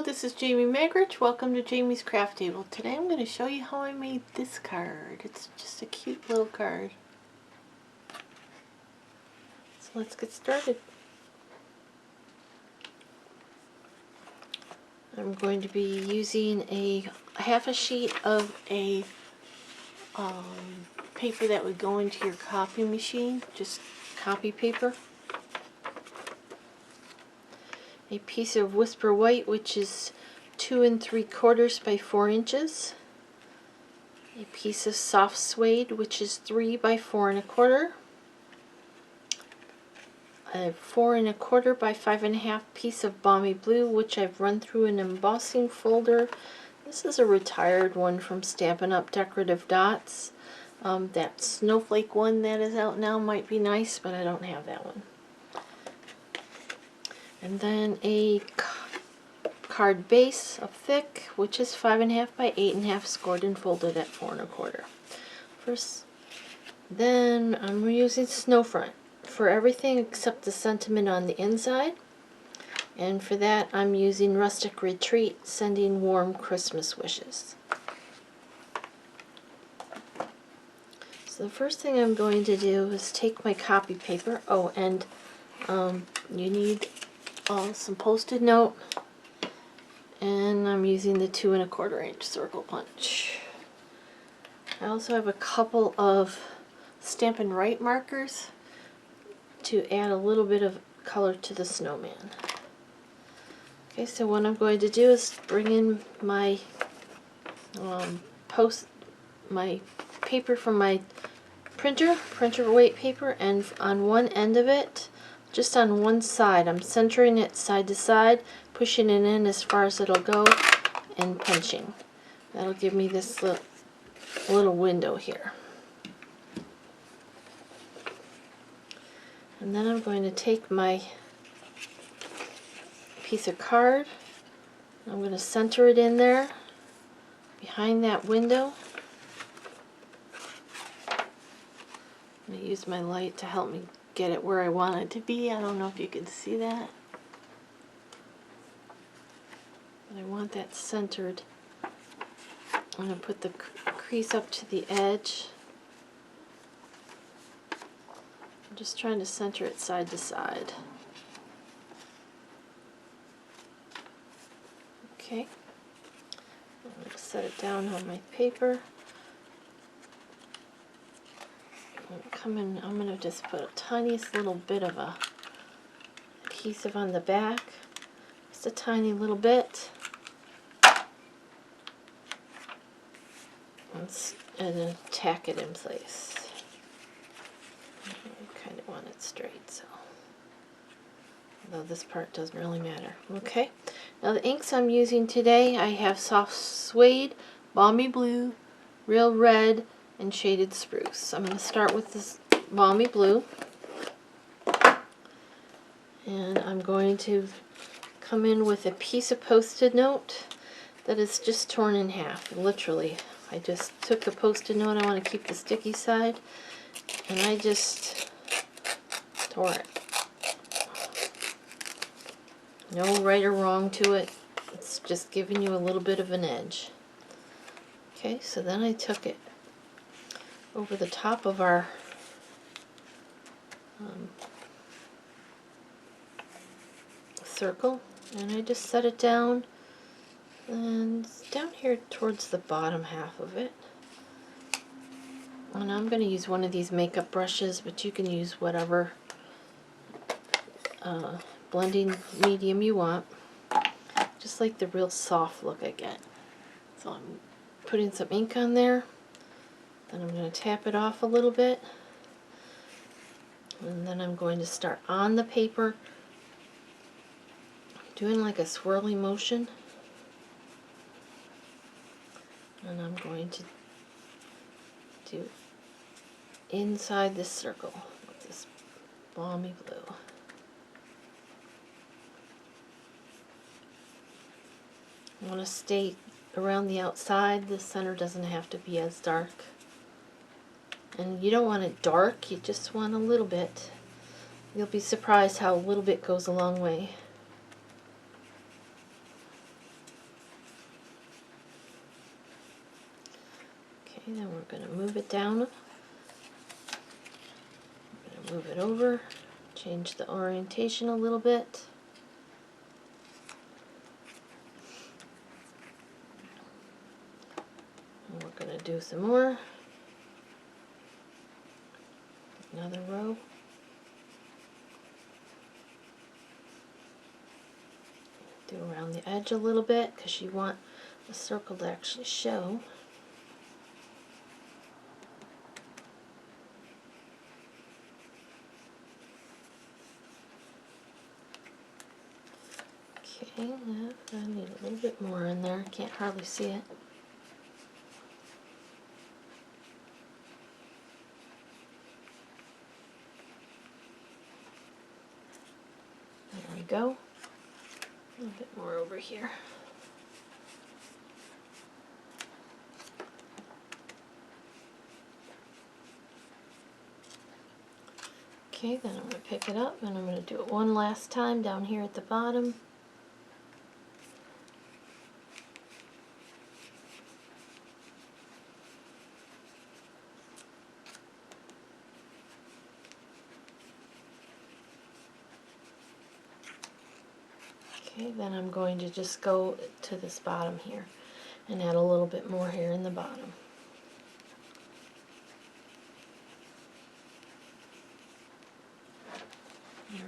Hello, this is Jamie Magridge. Welcome to Jamie's Craft Table. Today I'm going to show you how I made this card. It's just a cute little card. So let's get started. I'm going to be using a half a sheet of a paper that would go into your copy machine, just copy paper. A piece of Whisper White, which is 2 3/4 by 4 inches. A piece of soft suede, which is 3 by 4 1/4. A 4 1/4 by 5 1/2 piece of balmy blue, which I've run through an embossing folder. This is a retired one from Stampin' Up Decorative Dots. That snowflake one that is out now might be nice, but I don't have that one. And then a card base of thick, which is 5 1/2 by 8 1/2, scored and folded at 4 1/4. Then I'm using snow front for everything except the sentiment on the inside. And for that I'm using Rustic Retreat, Sending Warm Christmas Wishes. So the first thing I'm going to do is take my copy paper. Oh, and you need some Post-it note, and I'm using the 2 1/4 inch circle punch. I also have a couple of Stampin' Write markers to add a little bit of color to the snowman. Okay, so what I'm going to do is bring in my my paper from my printer weight paper, and on one end of it, just on one side, I'm centering it side to side, pushing it in as far as it'll go, and punching. That'll give me this little window here. And then I'm going to take my piece of card, I'm going to center it in there behind that window. I'm going to use my light to help me get it where I want it to be. I don't know if you can see that, but I want that centered. I'm going to put the crease up to the edge. I'm just trying to center it side to side. Okay, I'm going to set it down on my paper. I'm going to just put a tiniest little bit of a adhesive on the back, just a tiny little bit, and then tack it in place. I kind of want it straight, so although this part doesn't really matter. Okay, now the inks I'm using today, I have soft suede, balmy blue, real red, and shaded spruce. I'm going to start with this balmy blue, and I'm going to come in with a piece of Post-it note that is just torn in half. Literally, I just took the Post-it note, I want to keep the sticky side, and I just tore it. No right or wrong to it, it's just giving you a little bit of an edge. Okay, so then I took it over the top of our circle, and I just set it down, and down here towards the bottom half of it. And I'm going to use one of these makeup brushes, but you can use whatever blending medium you want. Just like the real soft look I get. So I'm putting some ink on there, then I'm going to tap it off a little bit, and then I'm going to start on the paper doing like a swirly motion, and I'm going to do inside this circle with this balmy blue. I want to stay around the outside. The center doesn't have to be as dark. And you don't want it dark, you just want a little bit. You'll be surprised how a little bit goes a long way. Okay, then we're going to move it down. I'm going to move it over, change the orientation a little bit. And we're going to do some more. Another row. Do around the edge a little bit because you want the circle to actually show. Okay, I need a little bit more in there. I can't hardly see it. There we go. A little bit more over here. Okay, then I'm going to pick it up and I'm going to do it one last time down here at the bottom. Okay, then I'm going to just go to this bottom here and add a little bit more here in the bottom.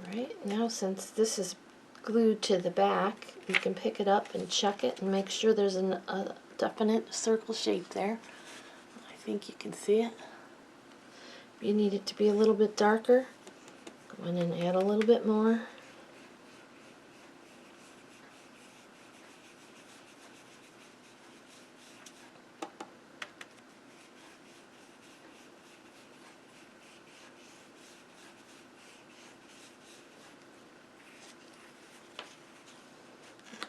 Alright, now since this is glued to the back, you can pick it up and check it and make sure there's a definite circle shape there. I think you can see it. If you need it to be a little bit darker, go in and add a little bit more.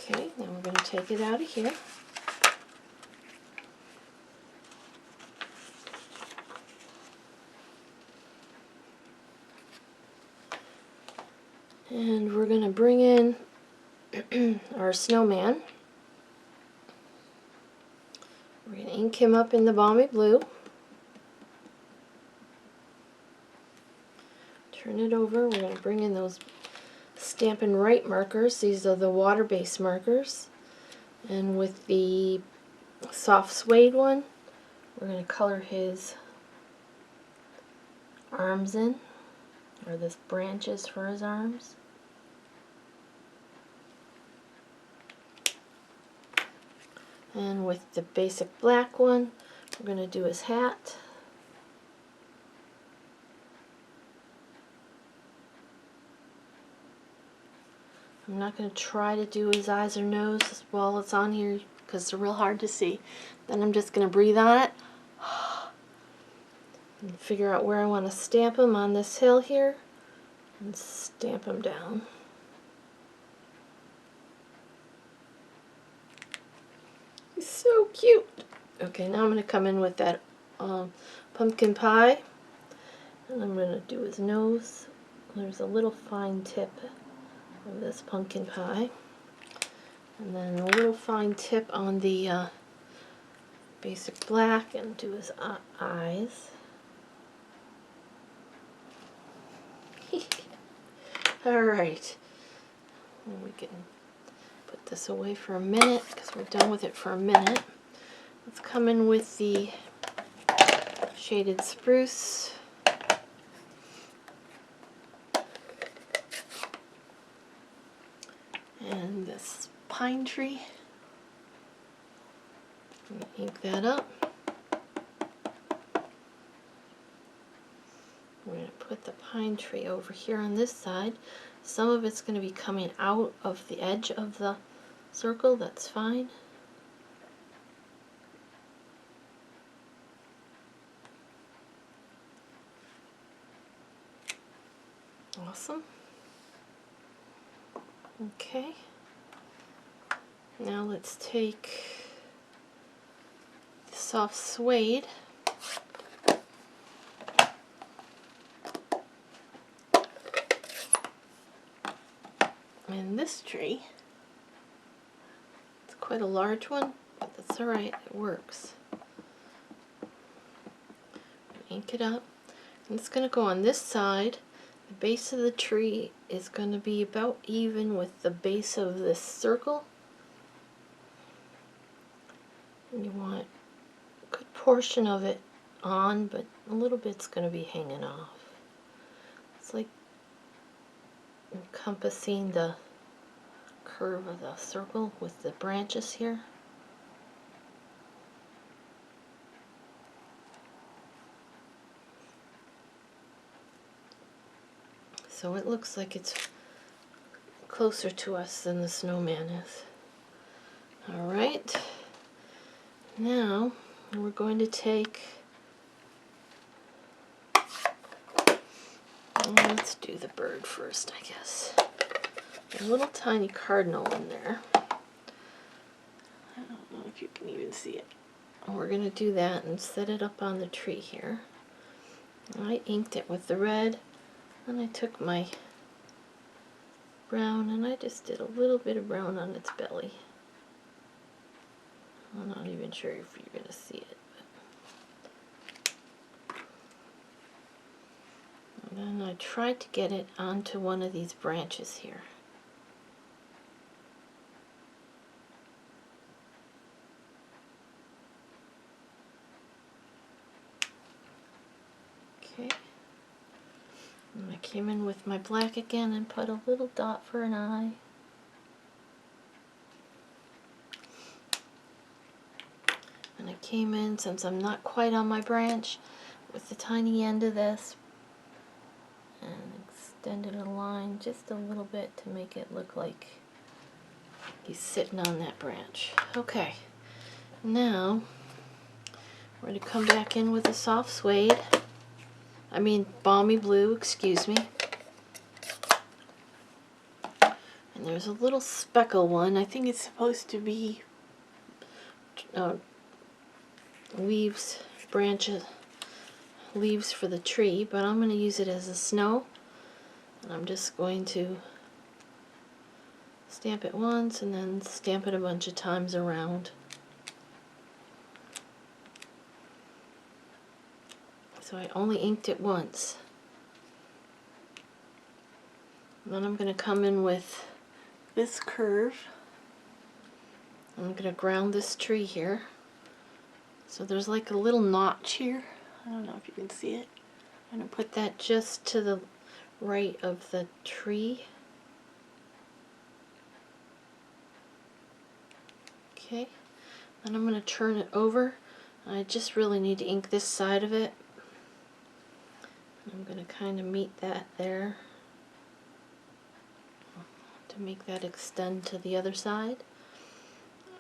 Okay, now we're going to take it out of here. And we're going to bring in our snowman. We're going to ink him up in the balmy blue. Turn it over. We're going to bring in those Stampin' Right markers. These are the water-based markers. And with the soft suede one, we're going to color his arms in, or the branches for his arms. And with the basic black one, we're going to do his hat. I'm not going to try to do his eyes or nose while it's on here because they're real hard to see. Then I'm just going to breathe on it and figure out where I want to stamp him on this hill here and stamp him down. He's so cute. Okay, now I'm going to come in with that pumpkin pie, and I'm going to do his nose. There's a little fine tip of this pumpkin pie, and then a little fine tip on the basic black, and do his eyes. Alright, we can put this away for a minute because we're done with it for a minute. Let's come in with the shaded spruce. And this pine tree. Ink that up. We're going to put the pine tree over here on this side. Some of it's going to be coming out of the edge of the circle. That's fine. Awesome. Okay. Now let's take the soft suede and this tree. It's quite a large one, but that's alright, it works. ink it up. And it's going to go on this side. The base of the tree is going to be about even with the base of this circle. And you want a good portion of it on, but a little bit's going to be hanging off. It's like encompassing the curve of the circle with the branches here. So it looks like it's closer to us than the snowman is. Alright, now we're going to take, let's do the bird first, I guess. A little tiny cardinal in there. I don't know if you can even see it. We're going to do that and set it up on the tree here. I inked it with the red, and I took my brown and I just did a little bit of brown on its belly. I'm not even sure if you're going to see it. But. And then I tried to get it onto one of these branches here. Okay. And I came in with my black again and put a little dot for an eye. And I came in, since I'm not quite on my branch, with the tiny end of this and extended a line just a little bit to make it look like he's sitting on that branch. Okay, now we're going to come back in with a soft suede. Balmy blue, excuse me. And there's a little speckle one. I think it's supposed to be leaves for the tree, but I'm going to use it as a snow. And I'm just going to stamp it once and then stamp it a bunch of times around. So I only inked it once. And then I'm going to come in with this curve. I'm going to ground this tree here. So there's like a little notch here. I don't know if you can see it. I'm going to put that just to the right of the tree. Okay. Then I'm going to turn it over. I just really need to ink this side of it. I'm going to kind of meet that there to make that extend to the other side.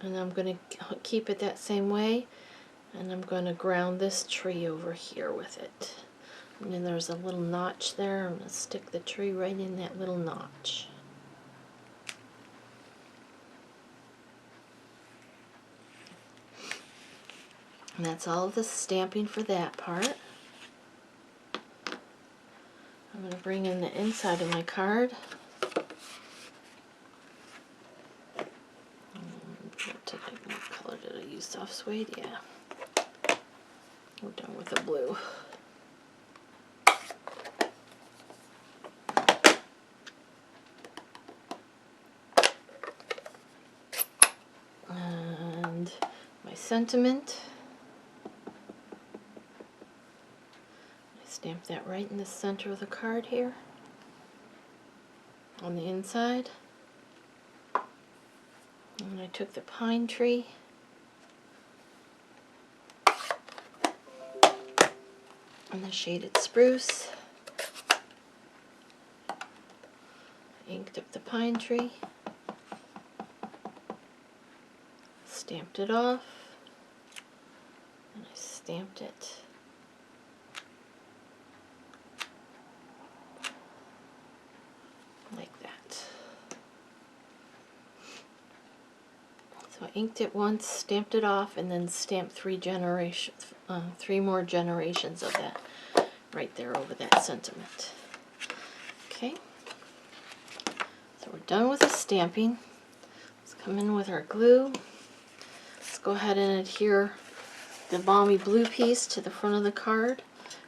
And I'm going to keep it that same way. And I'm going to ground this tree over here with it. And then there's a little notch there. I'm going to stick the tree right in that little notch. And that's all of the stamping for that part. I'm going to bring in the inside of my card. What color did I use? Soft suede? Yeah. We're done with the blue. And my sentiment. I stamped that right in the center of the card here. On the inside. And I took the pine tree. And the shaded spruce. Inked up the pine tree. Stamped it off. And I stamped it like that. So I inked it once, stamped it off, and then stamped three more generations of that right there over that sentiment. Okay, so we're done with the stamping. Let's come in with our glue. Let's go ahead and adhere the balmy blue piece to the front of the card.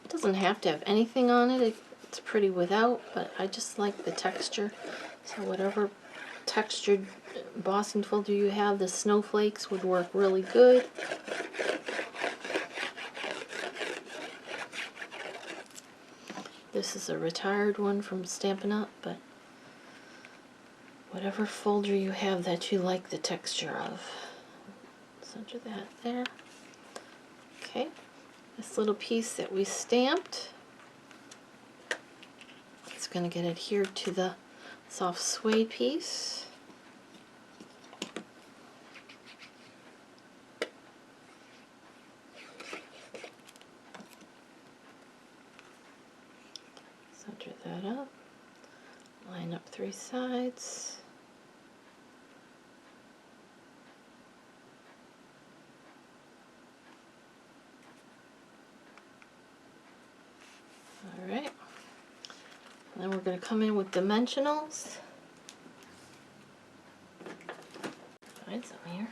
It doesn't have to have anything on it. It's pretty without, but I just like the texture. So whatever textured embossing folder you have, the snowflakes would work really good. This is a retired one from Stampin' Up, but whatever folder you have that you like the texture of. Center that there. Okay, this little piece that we stamped, it's going to get adhered to the soft suede piece. Center that up. Line up 3 sides. Alright. And then we're going to come in with dimensionals. Find some here.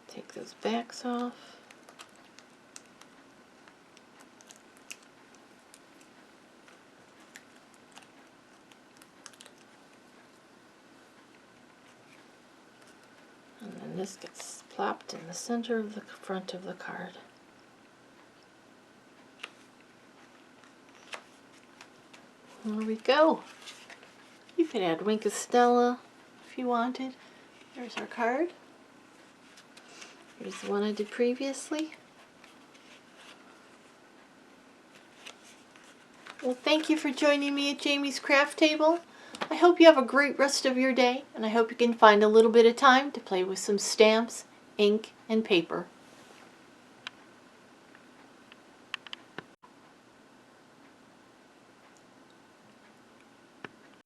Take those backs off. And then this gets plopped in the center of the front of the card. There we go. You could add Wink of Stella if you wanted. There's our card. Here's the one I did previously. Well, thank you for joining me at Jamie's Craft Table. I hope you have a great rest of your day, and I hope you can find a little bit of time to play with some stamps, ink, and paper.